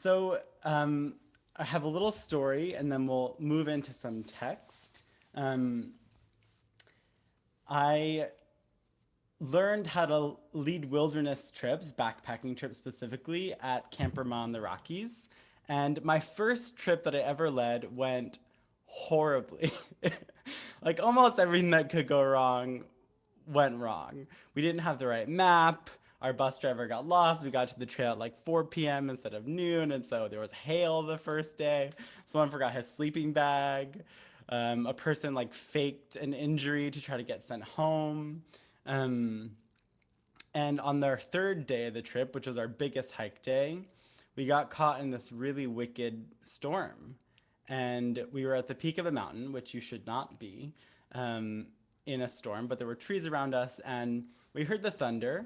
So I have a little story, and then we'll move into some text. Um, I learned how to lead wilderness trips, backpacking trips specifically, at Camp Ramah in the Rockies. And my first trip that I ever led went horribly. Like almost everything that could go wrong went wrong. We didn't have the right map. Our bus driver got lost. We got to the trail at like 4 p.m. instead of noon. And so there was hail the first day. Someone forgot his sleeping bag. A person like faked an injury to try to get sent home. Um, and on their third day of the trip, which was our biggest hike day, we got caught in this really wicked storm. And we were at the peak of a mountain, which you should not be in a storm, but there were trees around us, and we heard the thunder,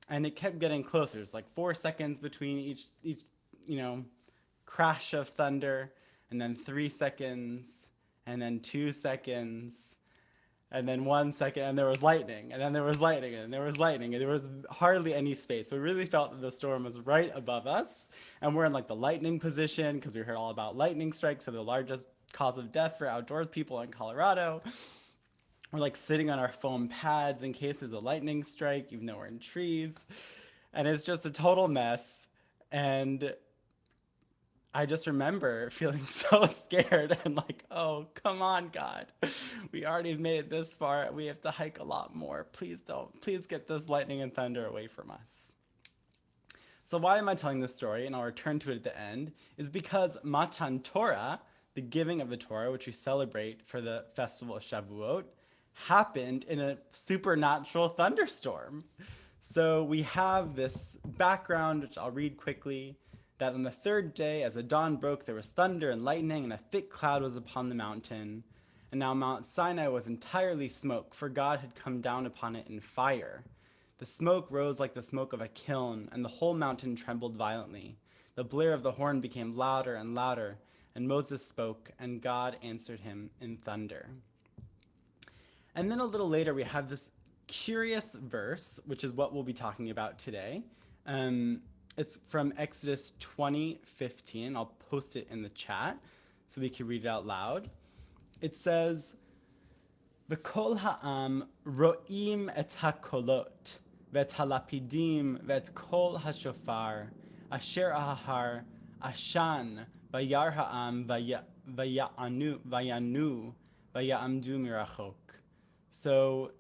and it kept getting closer. It's like 4 seconds between each crash of thunder, and then 3 seconds, and then 2 seconds, and then 1 second, and there was lightning, and then there was lightning, and there was lightning, and there was hardly any space. So we really felt that the storm was right above us, and we're in like the lightning position because we heard all about lightning strikes, so the largest cause of death for outdoors people in Colorado. We're like sitting on our foam pads in case there's a lightning strike, even though we're in trees, and it's just a total mess. And I just remember feeling so scared and like, oh, come on, God. We already made it this far. We have to hike a lot more. Please don't. Please get this lightning and thunder away from us. So why am I telling this story, and I'll return to it at the end, is because Matan Torah, the giving of the Torah, which we celebrate for the festival of Shavuot, happened in a supernatural thunderstorm. So we have this background, which I'll read quickly, that on the third day, as the dawn broke, there was thunder and lightning, and a thick cloud was upon the mountain. And now Mount Sinai was entirely smoke, for God had come down upon it in fire. The smoke rose like the smoke of a kiln, and the whole mountain trembled violently. The blare of the horn became louder and louder, and Moses spoke, and God answered him in thunder. And then a little later, we have this curious verse, which is what we'll be talking about today. It's from Exodus 20:15. I'll post it in the chat so we can read it out loud. It says, "V'kol ha'am ro'im et hakolot, v'et halapidim, v'et kol hashofar, asher ahar, ashan, vayar ha'am, vayanu, vayamdu mirachok." So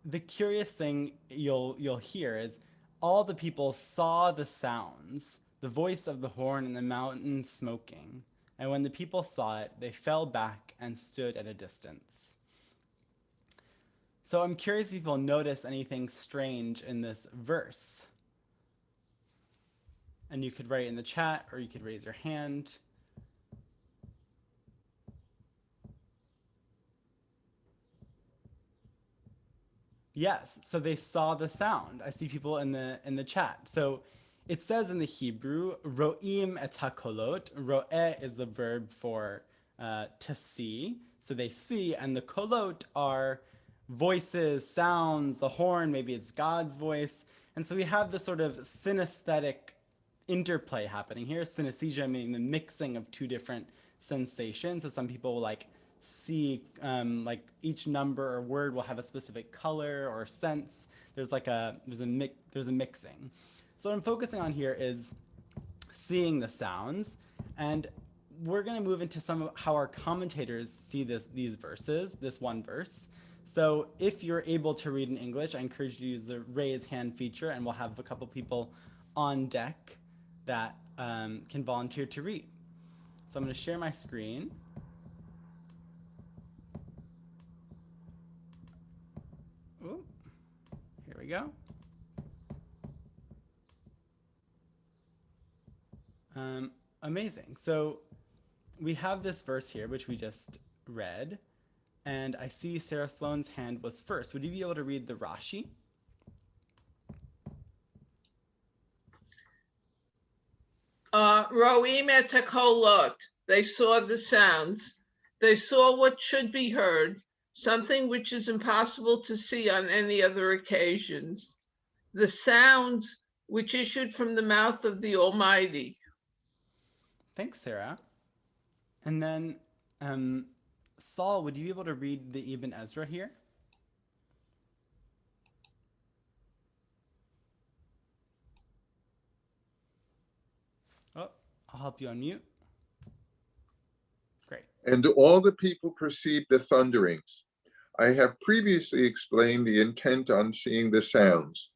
the curious thing you'll hear is all the people saw the sounds, the voice of the horn and the mountain smoking. And when the people saw it, they fell back and stood at a distance. So I'm curious if people notice anything strange in this verse. And you could write in the chat, or you could raise your hand. Yes, so they saw the sound. I see people in the chat. So it says in the Hebrew, ro'im et hakolot. Ro'eh is the verb for to see. So they see, and the kolot are voices, sounds, the horn, maybe it's God's voice. And so we have this sort of synesthetic interplay happening here. Synesthesia meaning the mixing of two different sensations. So some people will like see like each number or word will have a specific color or sense. There's a mixing. So what I'm focusing on here is seeing the sounds, and we're going to move into some of how our commentators see these verses, this one verse. So if you're able to read in English, I encourage you to use the raise hand feature, and we'll have a couple people on deck that can volunteer to read. So I'm going to share my screen. Ooh, here we go. Amazing. So we have this verse here, which we just read, and I see Sarah Sloan's hand was first. Would you be able to read the Rashi? Ro'im et hakolot. They saw the sounds. They saw what should be heard, something which is impossible to see on any other occasions. The sounds which issued from the mouth of the Almighty. Thanks, Sarah. And then, Saul, would you be able to read the Ibn Ezra here? Oh, I'll help you unmute. Great. And all the people perceived the thunderings. I have previously explained the intent on seeing the sounds.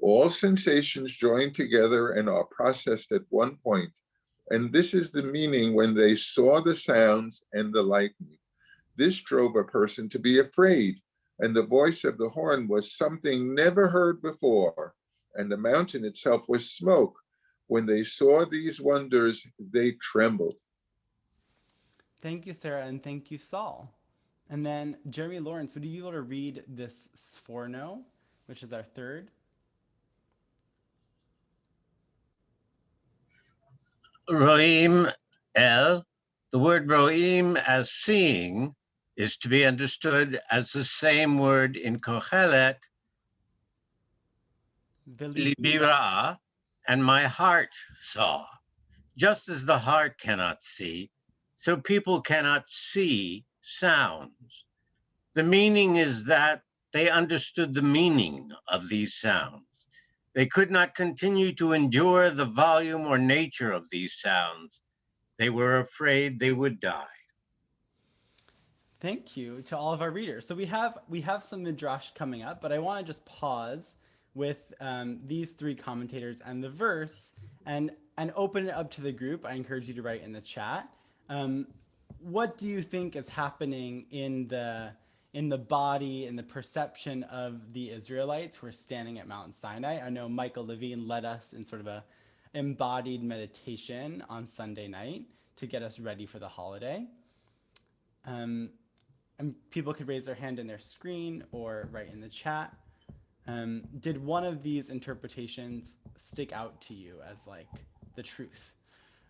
All sensations join together and are processed at one point, and this is the meaning when they saw the sounds and the lightning. This drove a person to be afraid, and the voice of the horn was something never heard before, and the mountain itself was smoke. When they saw these wonders, they trembled. Thank you, Sarah, and thank you, Saul. And then, Jeremy Lawrence, would you be able to read this Sforno, which is our third? Roim el, the word roim as seeing is to be understood as the same word in Kohelet, libira, and my heart saw. Just as the heart cannot see, so people cannot see sounds. The meaning is that they understood the meaning of these sounds. They could not continue to endure the volume or nature of these sounds. They were afraid they would die. Thank you to all of our readers. So we have some midrash coming up, but I want to just pause with these three commentators and the verse and open it up to the group. I encourage you to write in the chat. What do you think is happening in the body and the perception of the Israelites who are standing at Mount Sinai? I know Michael Levine led us in sort of a embodied meditation on Sunday night to get us ready for the holiday. And people could raise their hand in their screen or write in the chat. Did one of these interpretations stick out to you as like the truth?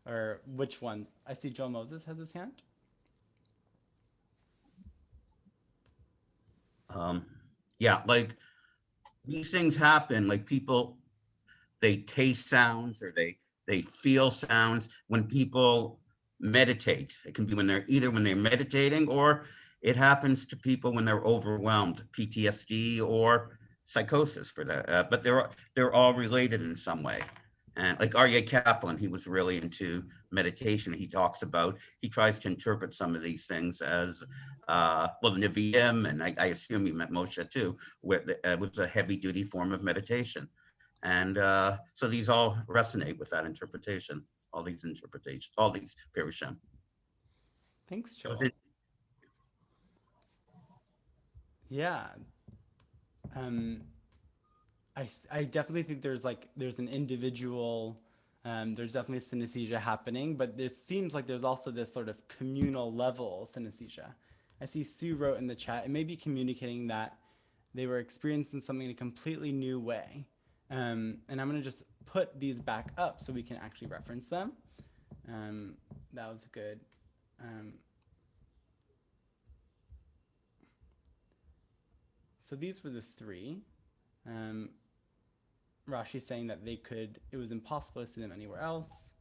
Or which one? I see Joe Moses has his hand. Yeah, like these things happen, like people, they taste sounds or they feel sounds when people meditate. It can be when they're meditating, or it happens to people when they're overwhelmed, PTSD or psychosis for that. But they're all related in some way. And like Aryeh Kaplan, he was really into meditation. He tries to interpret some of these things as, well, the Nevi'im, and I assume he meant Moshe too, where it was a heavy duty form of meditation. And so these all resonate with that interpretation, all these Pirushim. Thanks, Joel. Yeah. I definitely think there's an individual, there's definitely synesthesia happening, but it seems like there's also this sort of communal level synesthesia. I see Sue wrote in the chat, it may be communicating that they were experiencing something in a completely new way. And I'm gonna just put these back up so we can actually reference them. That was good. So these were the three. Rashi's saying that it was impossible to see them anywhere else.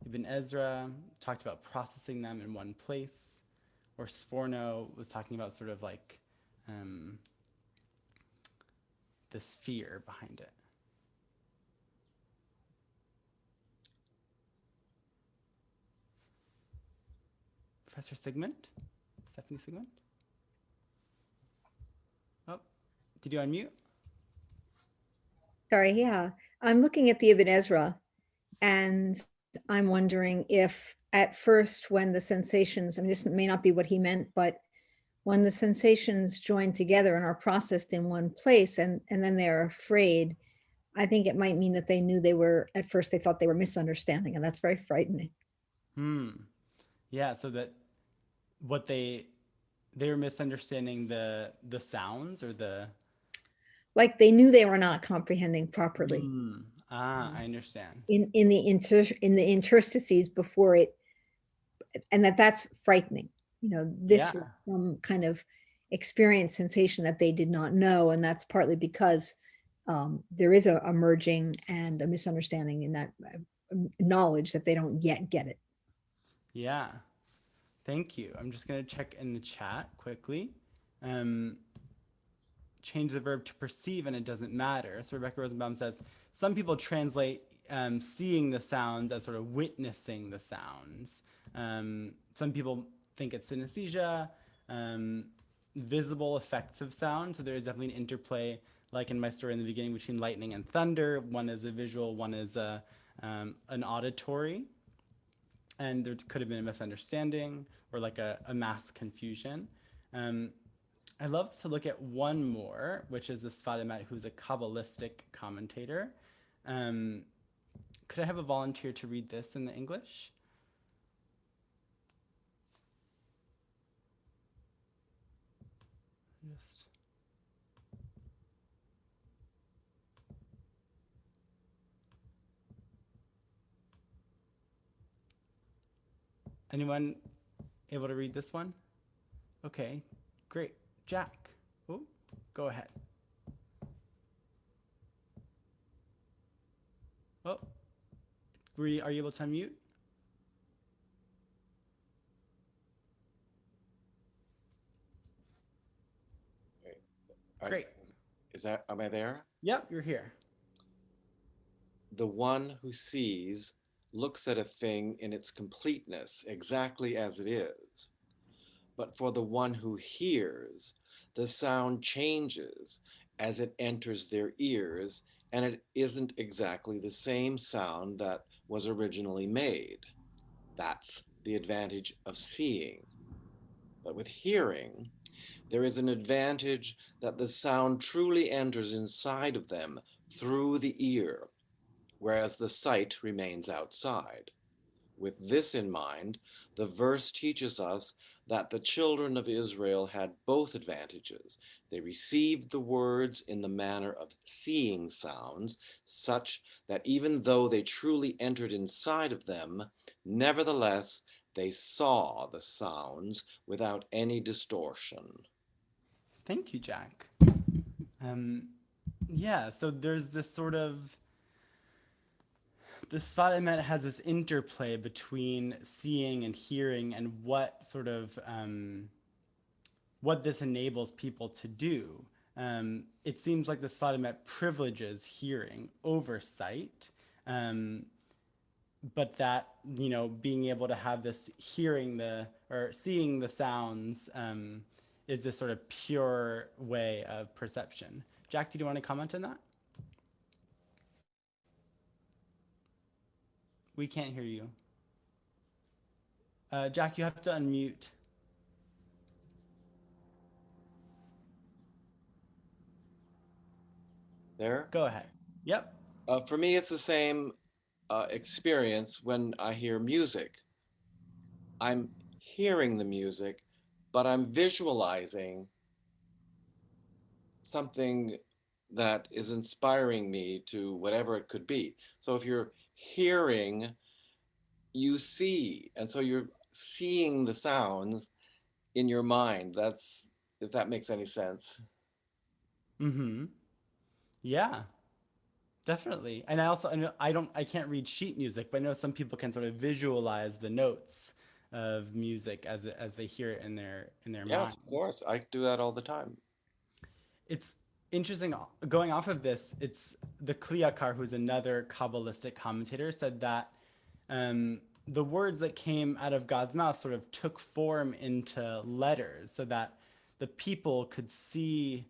Ibn Ezra talked about processing them in one place, or Sforno was talking about sort of like the sphere behind it. Professor Sigmund? Stephanie Sigmund? Oh, did you unmute? Sorry, yeah. I'm looking at the Ibn Ezra, and I'm wondering if at first when the sensations, I mean, this may not be what he meant, but when the sensations join together and are processed in one place and then they're afraid, I think it might mean that they knew at first they thought they were misunderstanding, and that's very frightening. Yeah, so that what they were misunderstanding the sounds or the... Like they knew they were not comprehending properly. I understand. In the interstices before it, and that's frightening. This was some kind of experience sensation that they did not know, and that's partly because there is a merging and a misunderstanding in that knowledge that they don't yet get it. Yeah, thank you. I'm just going to check in the chat quickly. Change the verb to perceive and it doesn't matter. So Rebecca Rosenbaum says, some people translate seeing the sounds as sort of witnessing the sounds. Some people think it's synesthesia, visible effects of sound. So there is definitely an interplay, like in my story in the beginning, between lightning and thunder. One is a visual, one is an auditory. And there could have been a misunderstanding or like a mass confusion. I'd love to look at one more, which is the Sfat Emet, who's a Kabbalistic commentator. Could I have a volunteer to read this in the English? Just... Anyone able to read this one? Okay, great. Jack, oh, go ahead. Oh, are you able to unmute? Great. Am I there? Yep, you're here. The one who sees looks at a thing in its completeness, exactly as it is. But for the one who hears, the sound changes as it enters their ears, and it isn't exactly the same sound that was originally made. That's the advantage of seeing. But with hearing, there is an advantage that the sound truly enters inside of them through the ear, whereas the sight remains outside. With this in mind, the verse teaches us that the children of Israel had both advantages. They received the words in the manner of seeing sounds, such that even though they truly entered inside of them, nevertheless, they saw the sounds without any distortion. Thank you, Jack. Yeah, so there's this sort of, the Sfat Emet has this interplay between seeing and hearing and what sort of, what this enables people to do. It seems like the Sfat Emet privileges hearing over sight, but that, you know, being able to have this hearing or seeing the sounds is this sort of pure way of perception. Jack, do you want to comment on that? We can't hear you. Jack, you have to unmute. There? Go ahead. Yep. For me, it's the same experience when I hear music. I'm hearing the music, but I'm visualizing something that is inspiring me to whatever it could be. So if you're hearing, you see, and so you're seeing the sounds in your mind. That's, if that makes any sense. Mm-hmm. Yeah, definitely. And I can't read sheet music, but I know some people can sort of visualize the notes of music as they hear it in their mind. Yes, of course. I do that all the time. It's interesting, going off of this, it's the Kliakar, who's another Kabbalistic commentator, said that the words that came out of God's mouth sort of took form into letters so that the people could see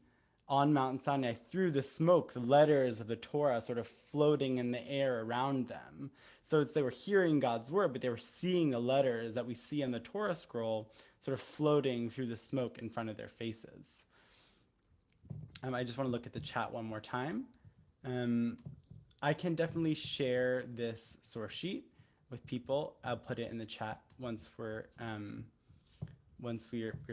on Mount Sinai through the smoke, the letters of the Torah sort of floating in the air around them. So they were hearing God's word, but they were seeing the letters that we see on the Torah scroll sort of floating through the smoke in front of their faces. I just want to look at the chat one more time. I can definitely share this source sheet with people. I'll put it in the chat once we're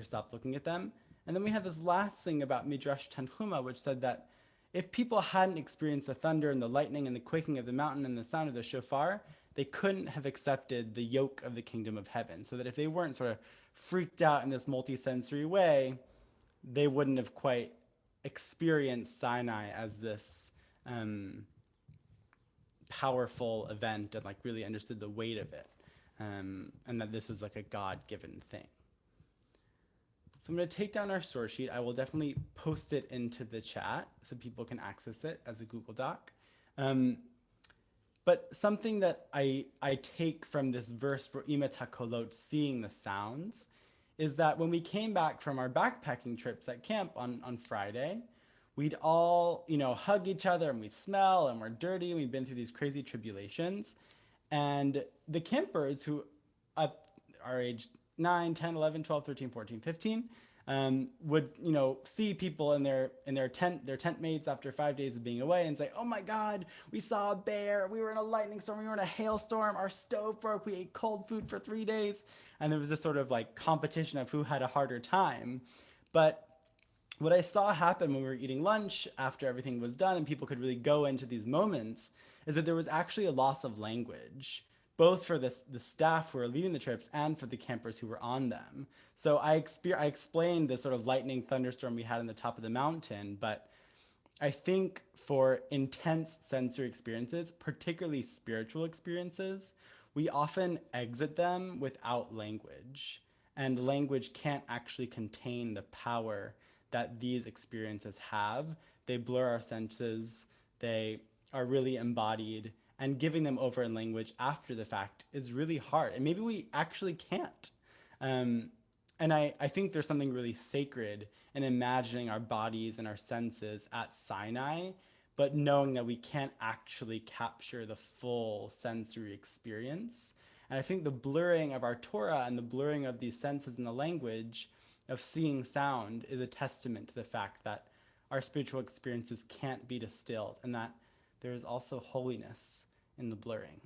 stopped looking at them. And then we have this last thing about Midrash Tanhuma, which said that if people hadn't experienced the thunder and the lightning and the quaking of the mountain and the sound of the shofar, they couldn't have accepted the yoke of the kingdom of heaven. So that if they weren't sort of freaked out in this multisensory way, they wouldn't have quite experienced Sinai as this powerful event and like really understood the weight of it, and that this was like a God-given thing. So I'm going to take down our source sheet. I will definitely post it into the chat so people can access it as a Google Doc. But something that I take from this verse for Imet HaKolot, seeing the sounds, is that when we came back from our backpacking trips at camp on Friday, we'd all, hug each other and we smell and we're dirty and we've been through these crazy tribulations. And the campers who at our age 9, 10, 11, 12, 13, 14, 15, would see people in their tent mates after 5 days of being away and say, oh my God, we saw a bear, we were in a lightning storm, we were in a hailstorm, our stove broke, we ate cold food for 3 days. And there was this sort of like competition of who had a harder time. But what I saw happen when we were eating lunch after everything was done and people could really go into these moments is that there was actually a loss of language, both for the staff who were leading the trips and for the campers who were on them. So I explained the sort of lightning thunderstorm we had on the top of the mountain, but I think for intense sensory experiences, particularly spiritual experiences, we often exit them without language, and language can't actually contain the power that these experiences have. They blur our senses, they are really embodied, and giving them over in language after the fact is really hard. And maybe we actually can't. And I think there's something really sacred in imagining our bodies and our senses at Sinai, but knowing that we can't actually capture the full sensory experience. And I think the blurring of our Torah and the blurring of these senses and the language of seeing sound is a testament to the fact that our spiritual experiences can't be distilled and that there is also holiness in the blurring.